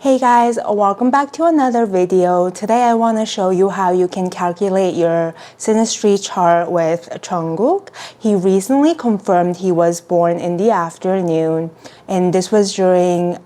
Hey guys, welcome back to another video. Today I want to show you how you can calculate your Synastry chart with Jungkook. He recently confirmed he was born in the afternoon, and this was during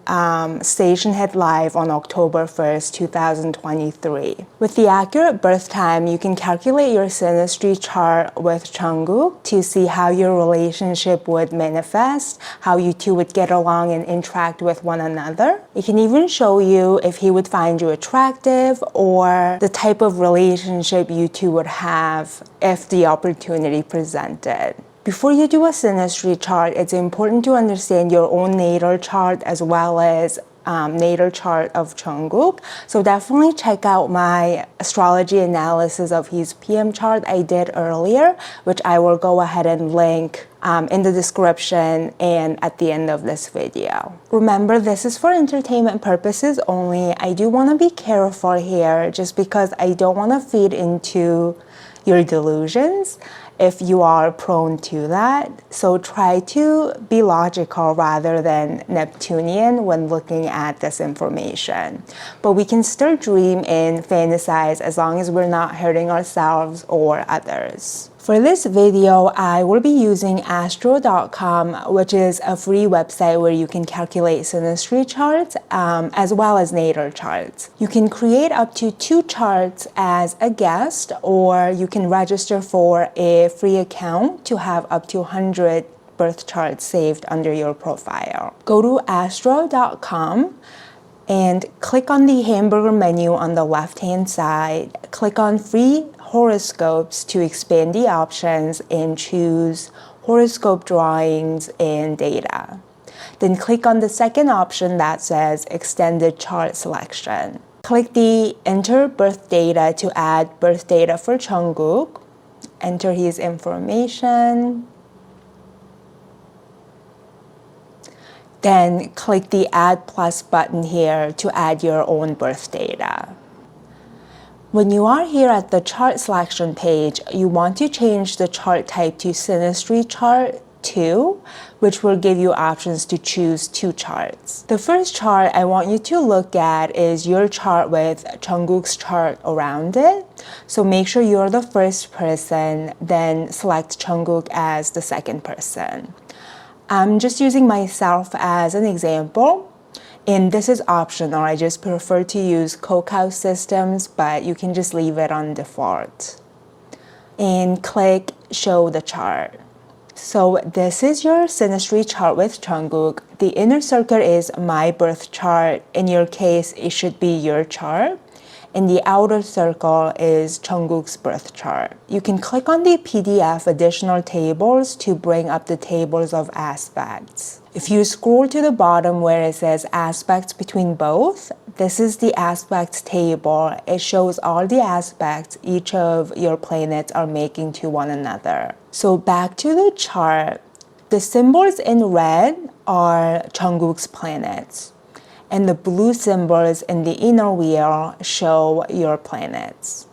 Station Head Live on October 1st, 2023. With the accurate birth time, you can calculate your Synastry chart with Jungkook to see how your relationship would manifest, how you two would get along and interact with one another. It can even show you if he would find you attractive or the type of relationship you two would have if the opportunity presented. Before you do a Synastry chart, it's important to understand your own natal chart as well as natal chart of Jungkook. So definitely check out my astrology analysis of his PM chart I did earlier, which I will go ahead and link in the description and at the end of this video. Remember, this is for entertainment purposes only. I do want to be careful here just because I don't want to feed into your delusions if you are prone to that. So try to be logical rather than Neptunian when looking at this information. But we can still dream and fantasize as long as we're not hurting ourselves or others. For this video, I will be using Astro.com, which is a free website where you can calculate Synastry charts as well as natal charts. You can create up to 2 charts as a guest, or you can register for a free account to have up to 100 birth charts saved under your profile. Go to Astro.com and click on the hamburger menu on the left-hand side. Click on free horoscopes to expand the options and choose horoscope drawings and data. Then click on the second option that says extended chart selection. Click the enter birth data to add birth data for Jungkook. Enter his information. Then click the add plus button here to add your own birth data. When you are here at the chart selection page, you want to change the chart type to Synastry chart 2, which will give you options to choose 2 charts. The first chart I want you to look at is your chart with Jungkook's chart around it. So make sure you're the first person, then select Jungkook as the second person. I'm just using myself as an example. And this is optional. I just prefer to use Cookhouse systems, but you can just leave it on default. And click show the chart. So this is your Synastry chart with Jungkook. The inner circle is my birth chart. In your case, it should be your chart. And the outer circle is Jungkook's birth chart. You can click on the PDF additional tables to bring up the tables of aspects. If you scroll to the bottom where it says aspects between both, this is the aspects table. It shows all the aspects each of your planets are making to one another. So back to the chart, the symbols in red are Jungkook's planets, and the blue symbols in the inner wheel show your planets.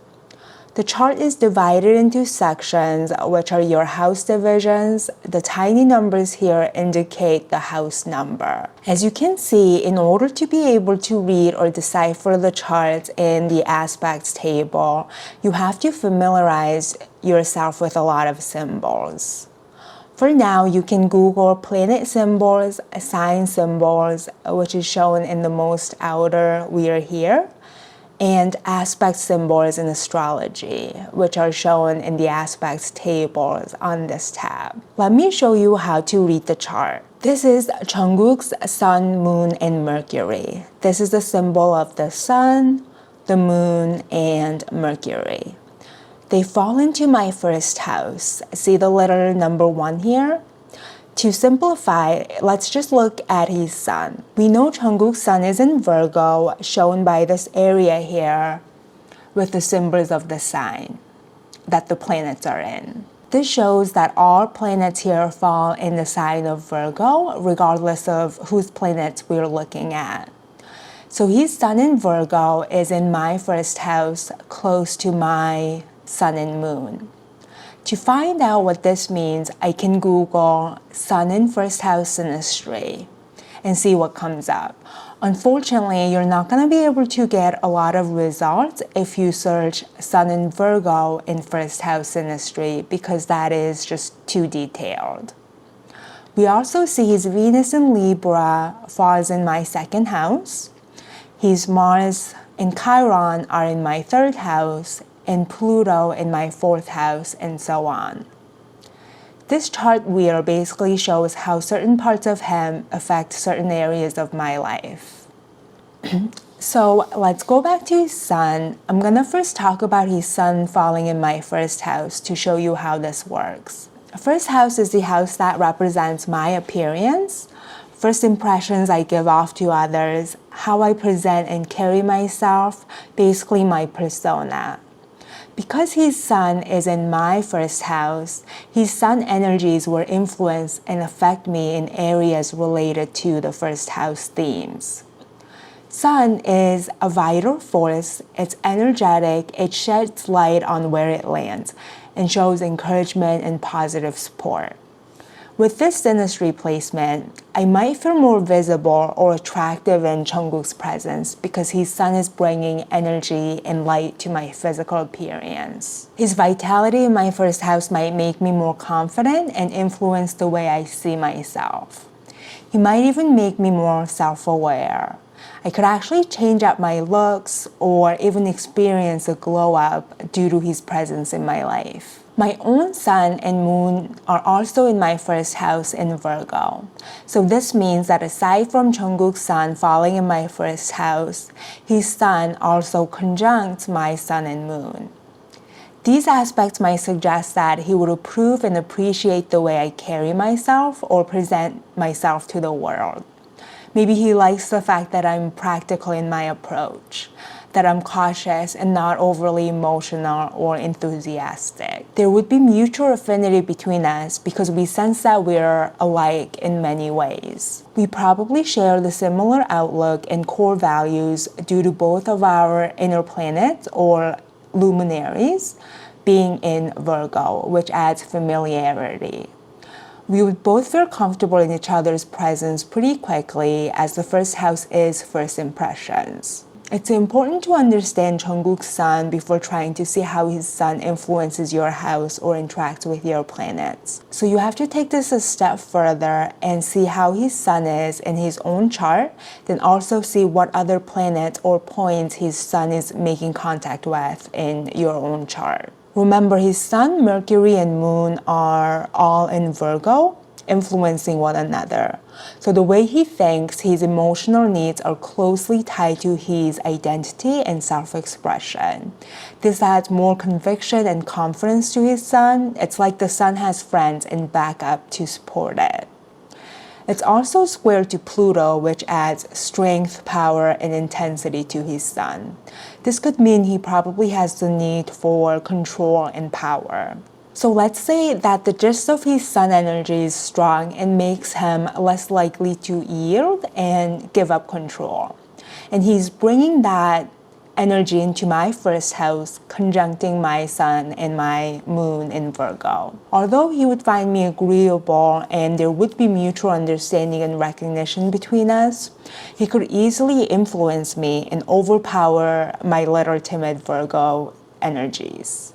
The chart is divided into sections, which are your house divisions. The tiny numbers here indicate the house number. As you can see, in order to be able to read or decipher the charts in the aspects table, you have to familiarize yourself with a lot of symbols. For now, you can Google planet symbols, sign symbols, which is shown in the most outer wheel here, and aspect symbols in astrology, which are shown in the aspects tables on this tab. Let me show you how to read the chart. This is Jungkook's sun, moon, and Mercury. This is the symbol of the sun, the moon, and Mercury. They fall into my first house. See the letter number 1 here? To simplify, let's just look at his sun. We know Jungkook's sun is in Virgo, shown by this area here with the symbols of the sign that the planets are in. This shows that all planets here fall in the sign of Virgo, regardless of whose planets we're looking at. So his sun in Virgo is in my first house, close to my sun and moon. To find out what this means, I can Google Sun in First House Synastry and see what comes up. Unfortunately, you're not going to be able to get a lot of results if you search Sun in Virgo in first house synastry, because that is just too detailed. We also see his Venus in Libra falls in my second house. His Mars and Chiron are in my third house, and Pluto in my fourth house, and so on. This chart wheel basically shows how certain parts of him affect certain areas of my life. So let's go back to his sun. I'm gonna first talk about his sun falling in my first house to show you how this works. First house is the house that represents my appearance, first impressions I give off to others, how I present and carry myself, basically my persona. Because his sun is in my first house, his sun energies will influence and affect me in areas related to the first house themes. Sun is a vital force, it's energetic, it sheds light on where it lands, and shows encouragement and positive support. With this synastry placement, I might feel more visible or attractive in Jungkook's presence because his sun is bringing energy and light to my physical appearance. His vitality in my first house might make me more confident and influence the way I see myself. He might even make me more self-aware. I could actually change up my looks or even experience a glow up due to his presence in my life. My own sun and moon are also in my first house in Virgo. So this means that aside from Jungkook's sun falling in my first house, his sun also conjuncts my sun and moon. These aspects might suggest that he would approve and appreciate the way I carry myself or present myself to the world. Maybe he likes the fact that I'm practical in my approach, that I'm cautious and not overly emotional or enthusiastic. There would be mutual affinity between us because we sense that we're alike in many ways. We probably share the similar outlook and core values due to both of our inner planets or luminaries being in Virgo, which adds familiarity. We would both feel comfortable in each other's presence pretty quickly, as the first house is first impressions. It's important to understand Jungkook's sun before trying to see how his sun influences your house or interacts with your planets. So you have to take this a step further and see how his sun is in his own chart, then also see what other planets or points his sun is making contact with in your own chart. Remember, his sun, Mercury, and moon are all in Virgo, influencing one another. So the way he thinks, his emotional needs are closely tied to his identity and self-expression. This adds more conviction and confidence to his sun. It's like the sun has friends and backup to support it. It's also square to Pluto, which adds strength, power, and intensity to his sun. This could mean he probably has the need for control and power. So let's say that the gist of his sun energy is strong and makes him less likely to yield and give up control. And he's bringing that energy into my first house, conjuncting my sun and my moon in Virgo. Although he would find me agreeable and there would be mutual understanding and recognition between us, he could easily influence me and overpower my little timid Virgo energies.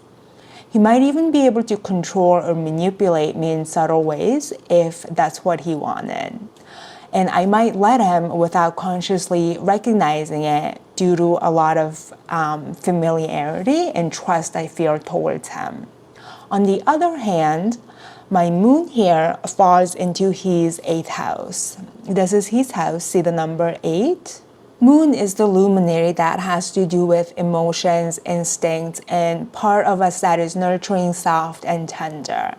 He might even be able to control or manipulate me in subtle ways if that's what he wanted. And I might let him without consciously recognizing it due to a lot of familiarity and trust I feel towards him. On the other hand, my moon here falls into his 8th house. This is his house, see the number 8? Moon is the luminary that has to do with emotions, instincts, and part of us that is nurturing, soft, and tender.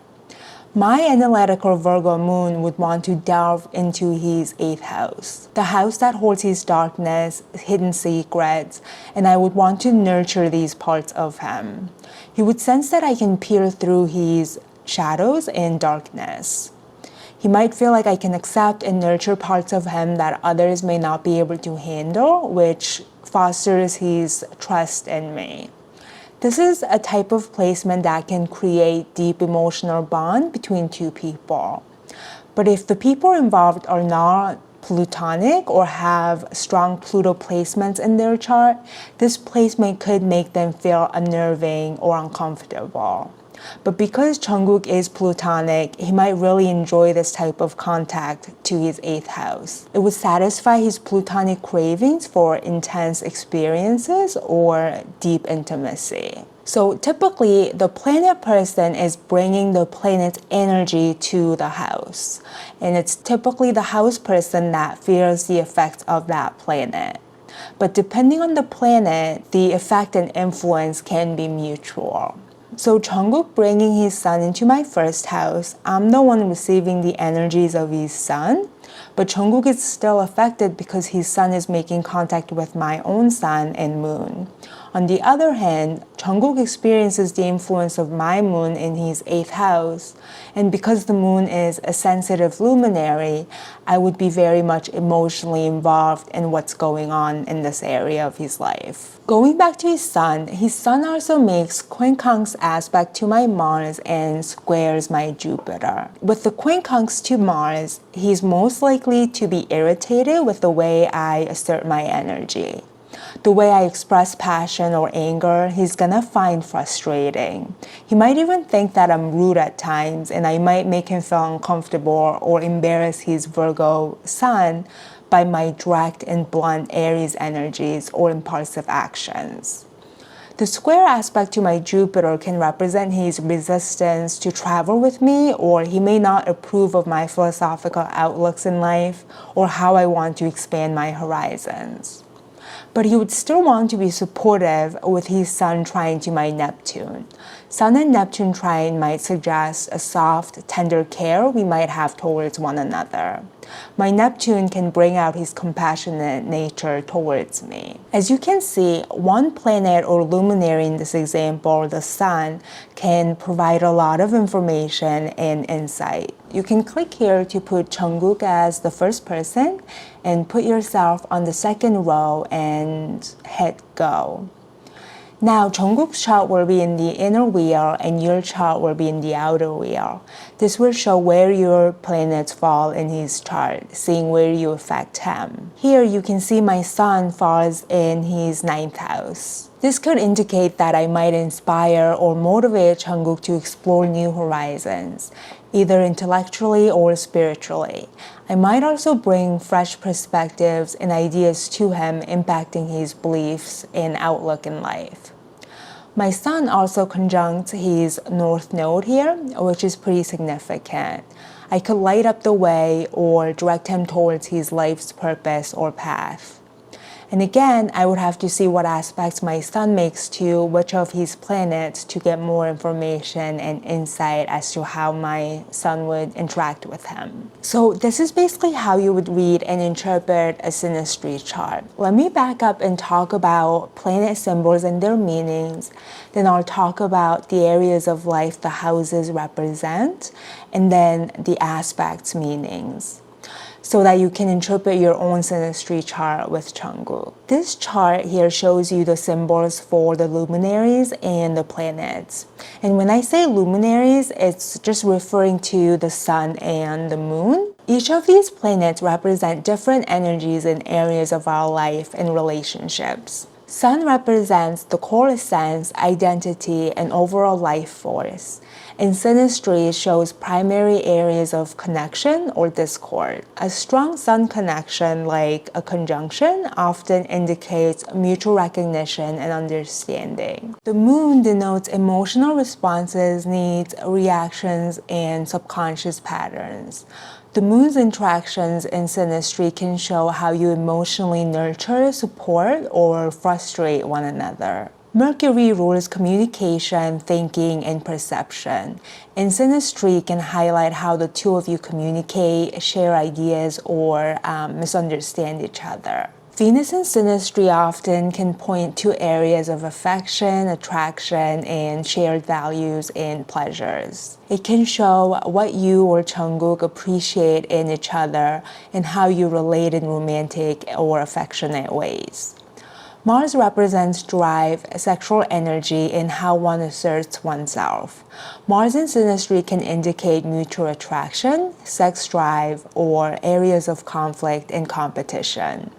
My analytical Virgo moon would want to delve into his 8th house, the house that holds his darkness, hidden secrets, and I would want to nurture these parts of him. He would sense that I can peer through his shadows and darkness. He might feel like I can accept and nurture parts of him that others may not be able to handle, which fosters his trust in me. This is a type of placement that can create deep emotional bond between two people. But if the people involved are not plutonic or have strong Pluto placements in their chart, this placement could make them feel unnerving or uncomfortable. But because Jungkook is plutonic, he might really enjoy this type of contact to his 8th house. It would satisfy his plutonic cravings for intense experiences or deep intimacy. So typically, the planet person is bringing the planet's energy to the house. And it's typically the house person that feels the effects of that planet. But depending on the planet, the effect and influence can be mutual. So Jungkook bringing his sun into my 1st house, I'm the one receiving the energies of his sun, but Jungkook is still affected because his sun is making contact with my own sun and moon. On the other hand, Jungkook experiences the influence of my moon in his 8th house, and because the moon is a sensitive luminary, I would be very much emotionally involved in what's going on in this area of his life. Going back to his sun also makes quincunx aspect to my Mars and squares my Jupiter. With the quincunx to Mars, he's most likely to be irritated with the way I assert my energy. The way I express passion or anger, he's gonna find frustrating. He might even think that I'm rude at times, and I might make him feel uncomfortable or embarrass his Virgo sun by my direct and blunt Aries energies or impulsive actions. The square aspect to my Jupiter can represent his resistance to travel with me, or he may not approve of my philosophical outlooks in life or how I want to expand my horizons. But he would still want to be supportive with his sun trine to my Neptune. Sun and Neptune trine might suggest a soft, tender care we might have towards one another. My Neptune can bring out his compassionate nature towards me. As you can see, one planet or luminary in this example, the sun, can provide a lot of information and insight. You can click here to put Jungkook as the 1st person and put yourself on the 2nd row and hit go. Now, Jungkook's chart will be in the inner wheel and your chart will be in the outer wheel. This will show where your planets fall in his chart, seeing where you affect him. Here you can see my sun falls in his 9th house. This could indicate that I might inspire or motivate Jungkook to explore new horizons, either intellectually or spiritually. I might also bring fresh perspectives and ideas to him, impacting his beliefs and outlook in life. My sun also conjuncts his north node here, which is pretty significant. I could light up the way or direct him towards his life's purpose or path. And again, I would have to see what aspects my sun makes to which of his planets to get more information and insight as to how my sun would interact with him. So this is basically how you would read and interpret a synastry chart. Let me back up and talk about planet symbols and their meanings. Then I'll talk about the areas of life the houses represent, and then the aspects meanings, so that you can interpret your own synastry chart with Jungkook. This chart here shows you the symbols for the luminaries and the planets. And when I say luminaries, it's just referring to the sun and the moon. Each of these planets represent different energies in areas of our life and relationships. Sun represents the core essence, identity, and overall life force. And synastry shows primary areas of connection or discord. A strong sun connection, like a conjunction, often indicates mutual recognition and understanding. The moon denotes emotional responses, needs, reactions, and subconscious patterns. The moon's interactions in synastry can show how you emotionally nurture, support, or frustrate one another. Mercury rules communication, thinking, and perception. And synastry can highlight how the two of you communicate, share ideas, or misunderstand each other. Venus in synastry often can point to areas of affection, attraction, and shared values and pleasures. It can show what you or Jungkook appreciate in each other and how you relate in romantic or affectionate ways. Mars represents drive, sexual energy, and how one asserts oneself. Mars in Synastry can indicate mutual attraction, sex drive, or areas of conflict and competition.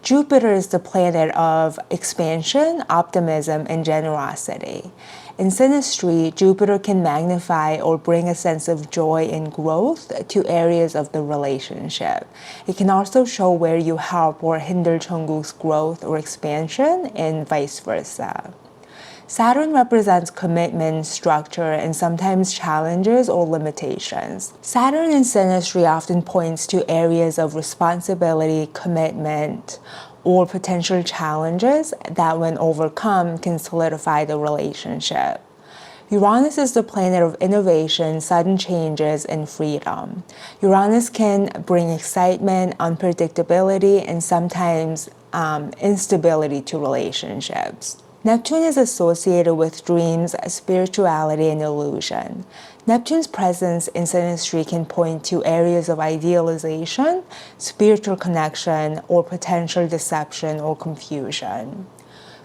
Jupiter is the planet of expansion, optimism, and generosity. In Synastry, Jupiter can magnify or bring a sense of joy and growth to areas of the relationship. It can also show where you help or hinder Jungkook's growth or expansion, and vice versa. Saturn represents commitment, structure, and sometimes challenges or limitations. Saturn in Synastry often points to areas of responsibility, commitment, or potential challenges that, when overcome, can solidify the relationship. Uranus is the planet of innovation, sudden changes, and freedom. Uranus can bring excitement, unpredictability, and sometimes instability to relationships. Neptune is associated with dreams, spirituality, and illusion. Neptune's presence in Synastry can point to areas of idealization, spiritual connection, or potential deception or confusion.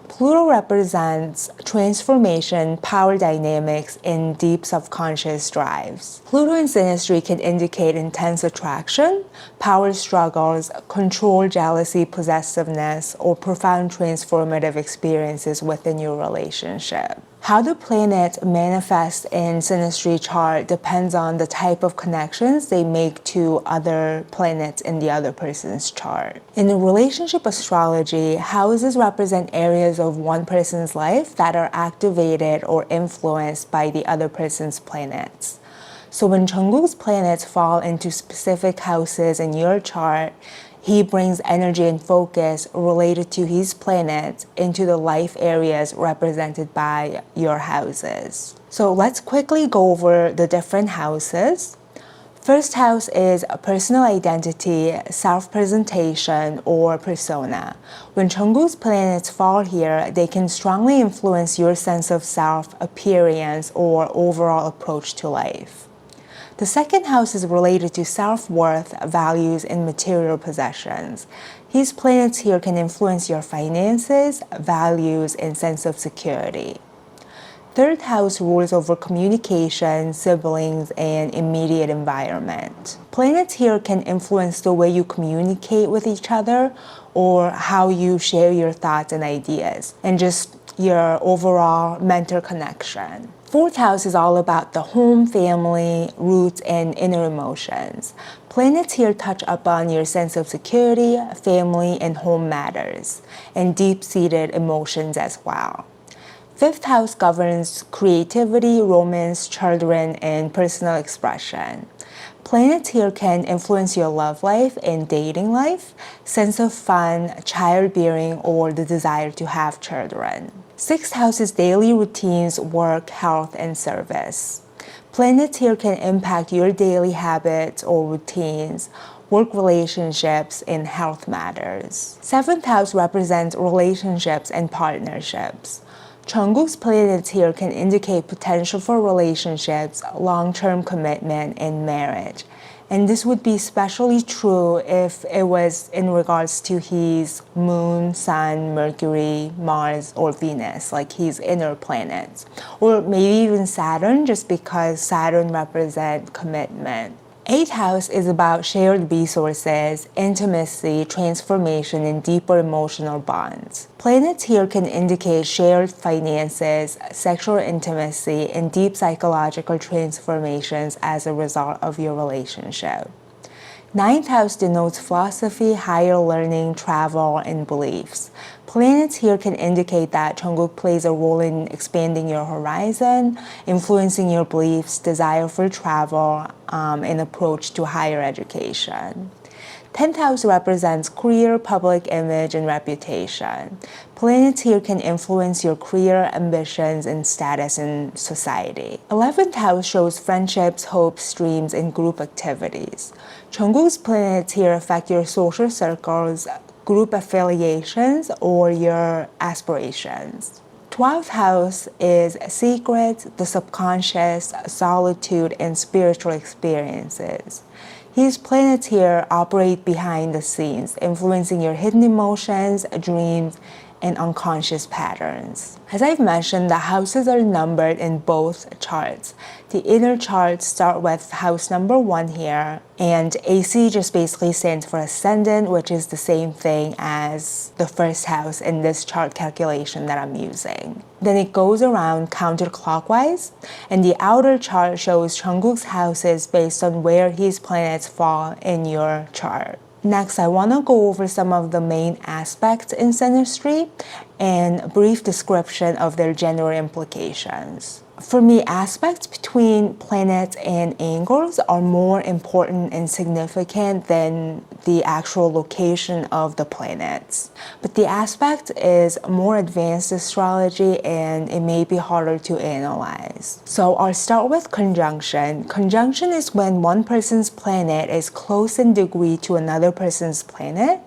Pluto represents transformation, power dynamics, and deep subconscious drives. Pluto in Synastry can indicate intense attraction, power struggles, control, jealousy, possessiveness, or profound transformative experiences within your relationship. How the planet manifests in Synastry chart depends on the type of connections they make to other planets in the other person's chart. In the relationship astrology, houses represent areas of one person's life that are activated or influenced by the other person's planets. So when Jungkook's planets fall into specific houses in your chart, he brings energy and focus related to his planets into the life areas represented by your houses. So let's quickly go over the different houses. First house is personal identity, self-presentation, or persona. When Jungkook's planets fall here, they can strongly influence your sense of self, appearance, or overall approach to life. The second house is related to self-worth, values, and material possessions. His planets here can influence your finances, values, and sense of security. Third house rules over communication, siblings, and immediate environment. Planets here can influence the way you communicate with each other or how you share your thoughts and ideas, and just your overall mental connection. Fourth house is all about the home, family, roots, and inner emotions. Planets here touch upon your sense of security, family, and home matters, and deep-seated emotions as well. Fifth house governs creativity, romance, children, and personal expression. Planets here can influence your love life and dating life, sense of fun, childbearing, or the desire to have children. Sixth house is daily routines, work, health, and service. Planets here can impact your daily habits or routines, work relationships, and health matters. Seventh house represents relationships and partnerships. Jungkook's planets here can indicate potential for relationships, long-term commitment, and marriage. And this would be especially true if it was in regards to his moon, sun, Mercury, Mars, or Venus, like his inner planets. Or maybe even Saturn, just because Saturn represents commitment. Eighth house is about shared resources, intimacy, transformation, and deeper emotional bonds. Planets here can indicate shared finances, sexual intimacy, and deep psychological transformations as a result of your relationship. Ninth house denotes philosophy, higher learning, travel, and beliefs. Planets here can indicate that Jungkook plays a role in expanding your horizon, influencing your beliefs, desire for travel, and approach to higher education. 10th house represents career, public image, and reputation. Planets here can influence your career, ambitions, and status in society. 11th house shows friendships, hopes, dreams, and group activities. Jungkook's planets here affect your social circles, group affiliations, or your aspirations. 12th house is secrets, the subconscious, solitude, and spiritual experiences. His planets here operate behind the scenes, influencing your hidden emotions, dreams, and unconscious patterns. As I've mentioned, the houses are numbered in both charts. The inner charts start with house number 1 here, and AC just basically stands for ascendant, which is the same thing as the first house in this chart calculation that I'm using. Then it goes around counterclockwise, and the outer chart shows Jungkook's houses based on where his planets fall in your chart. Next, I want to go over some of the main aspects in Synastry and a brief description of their general implications. For me, aspects between planets and angles are more important and significant than the actual location of the planets. But the aspect is more advanced astrology and it may be harder to analyze. So I'll start with conjunction. Conjunction is when one person's planet is close in degree to another person's planet.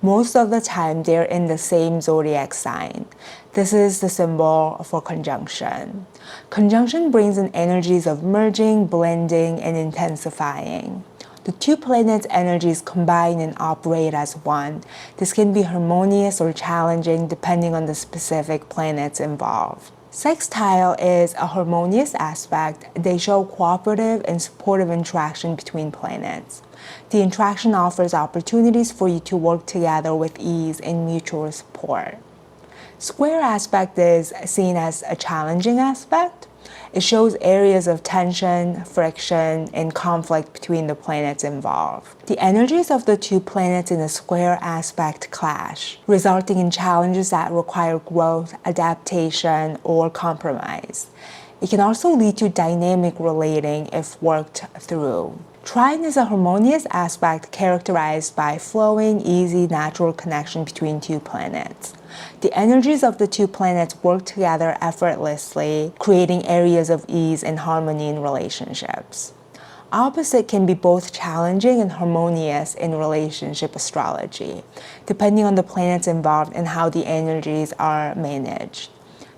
Most of the time, they're in the same zodiac sign. This is the symbol for conjunction. Conjunction brings in energies of merging, blending, and intensifying. The two planets' energies combine and operate as one. This can be harmonious or challenging depending on the specific planets involved. Sextile is a harmonious aspect. They show cooperative and supportive interaction between planets. The interaction offers opportunities for you to work together with ease and mutual support. Square aspect is seen as a challenging aspect. It shows areas of tension, friction, and conflict between the planets involved. The energies of the two planets in a square aspect clash, resulting in challenges that require growth, adaptation, or compromise. It can also lead to dynamic relating if worked through. Trine is a harmonious aspect characterized by flowing, easy, natural connection between two planets. The energies of the two planets work together effortlessly, creating areas of ease and harmony in relationships. Opposite can be both challenging and harmonious in relationship astrology, depending on the planets involved and how the energies are managed.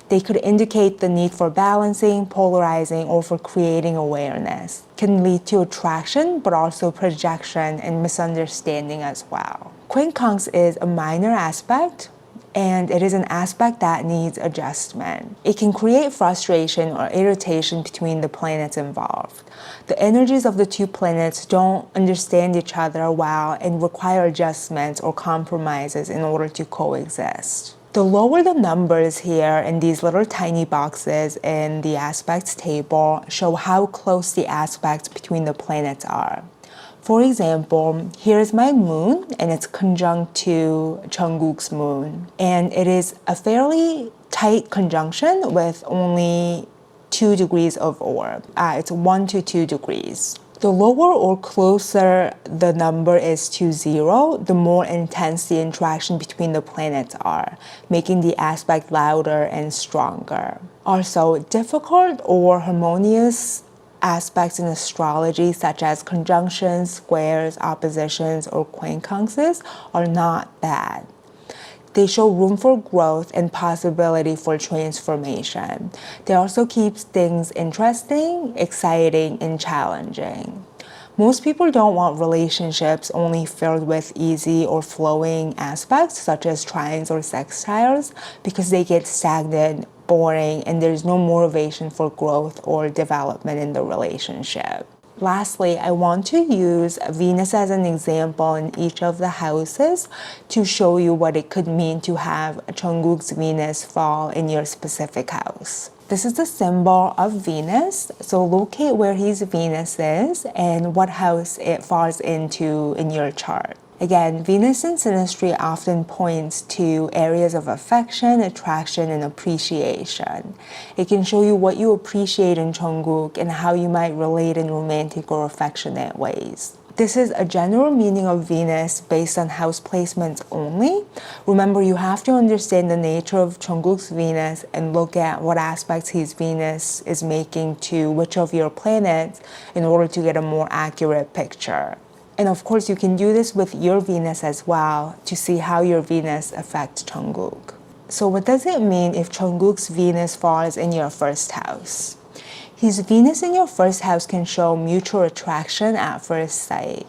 They could indicate the need for balancing, polarizing, or for creating awareness. Can lead to attraction, but also projection and misunderstanding as well. Quincunx is a minor aspect, and it is an aspect that needs adjustment. It can create frustration or irritation between the planets involved. The energies of the two planets don't understand each other well and require adjustments or compromises in order to coexist. The lower the numbers here in these little tiny boxes in the aspects table show how close the aspects between the planets are. For example, here's my moon and it's conjunct to Jungkook's moon. And it is a fairly tight conjunction with only 2 degrees of orb. It's 1 to 2 degrees. The lower or closer the number is to 0, the more intense the interaction between the planets are, making the aspect louder and stronger. Also, difficult or harmonious aspects in astrology, such as conjunctions, squares, oppositions, or quincunxes, are not bad. They show room for growth and possibility for transformation. They also keep things interesting, exciting, and challenging. Most people don't want relationships only filled with easy or flowing aspects, such as trines or sextiles, because they get stagnant, boring, and there's no motivation for growth or development in the relationship. Lastly, I want to use Venus as an example in each of the houses to show you what it could mean to have Jungkook's Venus fall in your specific house. This is the symbol of Venus, so locate where his Venus is and what house it falls into in your chart. Again, Venus in Synastry often points to areas of affection, attraction, and appreciation. It can show you what you appreciate in Jungkook and how you might relate in romantic or affectionate ways. This is a general meaning of Venus based on house placements only. Remember, you have to understand the nature of Jungkook's Venus and look at what aspects his Venus is making to which of your planets in order to get a more accurate picture. And of course, you can do this with your Venus as well to see how your Venus affects Jungkook. So what does it mean if Jungkook's Venus falls in your first house? His Venus in your first house can show mutual attraction at first sight.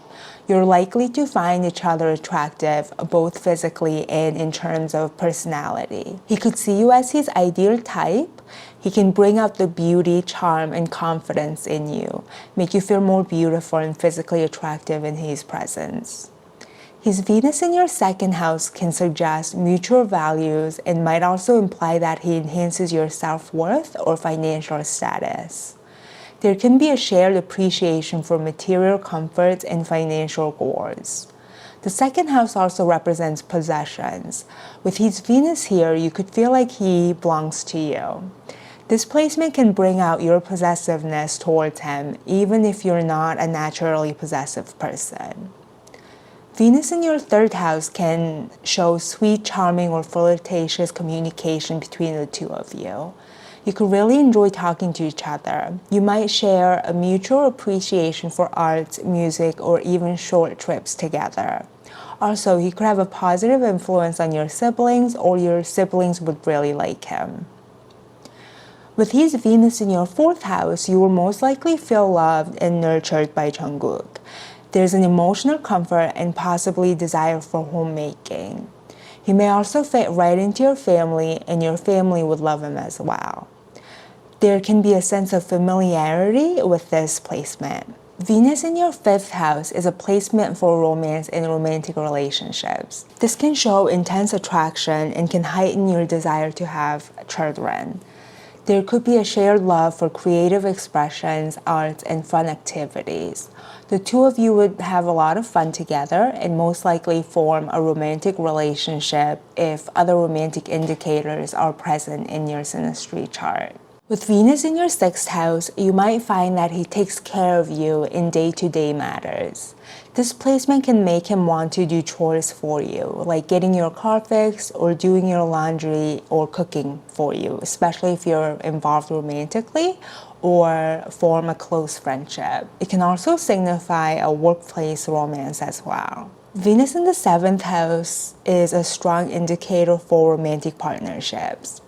You're likely to find each other attractive, both physically and in terms of personality. He could see you as his ideal type. He can bring out the beauty, charm, and confidence in you, make you feel more beautiful and physically attractive in his presence. His Venus in your second house can suggest mutual values and might also imply that he enhances your self-worth or financial status. There can be a shared appreciation for material comforts and financial goals. The second house also represents possessions. With his Venus here, you could feel like he belongs to you. This placement can bring out your possessiveness towards him, even if you're not a naturally possessive person. Venus in your third house can show sweet, charming, or flirtatious communication between the two of you. You could really enjoy talking to each other. You might share a mutual appreciation for arts, music, or even short trips together. Also, he could have a positive influence on your siblings, or your siblings would really like him. With his Venus in your fourth house, you will most likely feel loved and nurtured by Jungkook. There's an emotional comfort and possibly desire for homemaking. He may also fit right into your family, and your family would love him as well. There can be a sense of familiarity with this placement. Venus in your fifth house is a placement for romance and romantic relationships. This can show intense attraction and can heighten your desire to have children. There could be a shared love for creative expressions, arts, and fun activities. The two of you would have a lot of fun together and most likely form a romantic relationship if other romantic indicators are present in your Synastry chart. With Venus in your sixth house, you might find that he takes care of you in day-to-day matters. This placement can make him want to do chores for you, like getting your car fixed or doing your laundry or cooking for you, especially if you're involved romantically or form a close friendship. It can also signify a workplace romance as well. Venus in the seventh house is a strong indicator for romantic partnerships.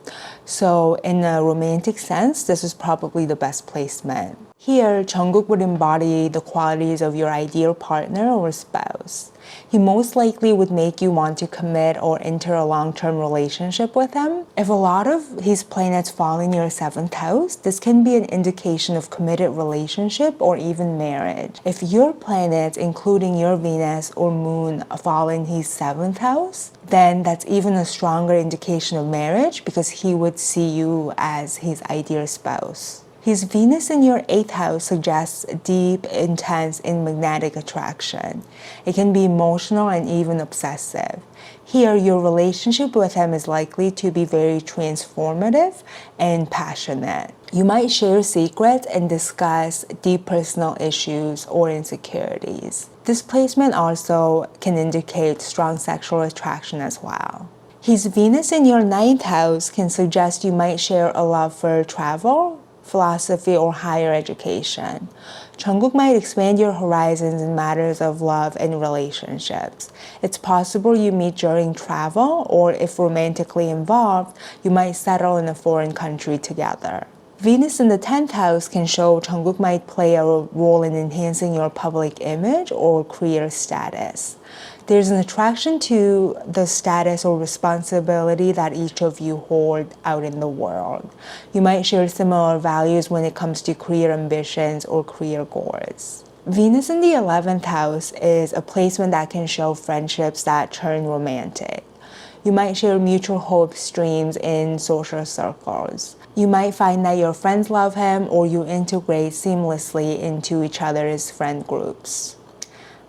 So in a romantic sense, this is probably the best placement. Here, Jungkook would embody the qualities of your ideal partner or spouse. He most likely would make you want to commit or enter a long-term relationship with him. If a lot of his planets fall in your seventh house, this can be an indication of committed relationship or even marriage. If your planets, including your Venus or Moon, fall in his seventh house, then that's even a stronger indication of marriage because he would see you as his ideal spouse. His Venus in your eighth house suggests deep, intense, and magnetic attraction. It can be emotional and even obsessive. Here, your relationship with him is likely to be very transformative and passionate. You might share secrets and discuss deep personal issues or insecurities. This placement also can indicate strong sexual attraction as well. His Venus in your ninth house can suggest you might share a love for travel, philosophy, or higher education. Jungkook might expand your horizons in matters of love and relationships. It's possible you meet during travel, or if romantically involved, you might settle in a foreign country together. Venus in the 10th house can show Jungkook might play a role in enhancing your public image or career status. There's an attraction to the status or responsibility that each of you hold out in the world. You might share similar values when it comes to career ambitions or career goals. Venus in the 11th house is a placement that can show friendships that turn romantic. You might share mutual hopes, dreams in social circles. You might find that your friends love him or you integrate seamlessly into each other's friend groups.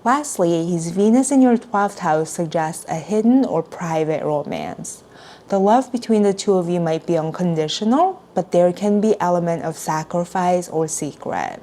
Lastly, his Venus in your 12th house suggests a hidden or private romance. The love between the two of you might be unconditional, but there can be an element of sacrifice or secret.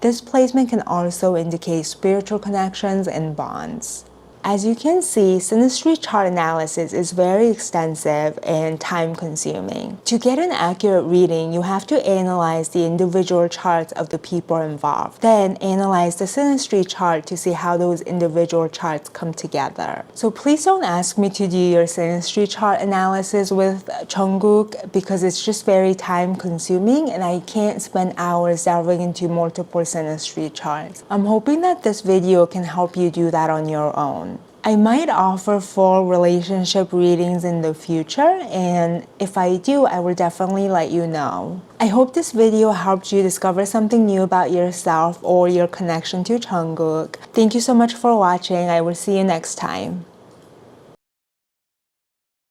This placement can also indicate spiritual connections and bonds. As you can see, Synastry chart analysis is very extensive and time-consuming. To get an accurate reading, you have to analyze the individual charts of the people involved. Then analyze the Synastry chart to see how those individual charts come together. So please don't ask me to do your Synastry chart analysis with Jungkook because it's just very time-consuming and I can't spend hours delving into multiple Synastry charts. I'm hoping that this video can help you do that on your own. I might offer full relationship readings in the future, and if I do, I will definitely let you know. I hope this video helped you discover something new about yourself or your connection to Jungkook. Thank you so much for watching. I will see you next time.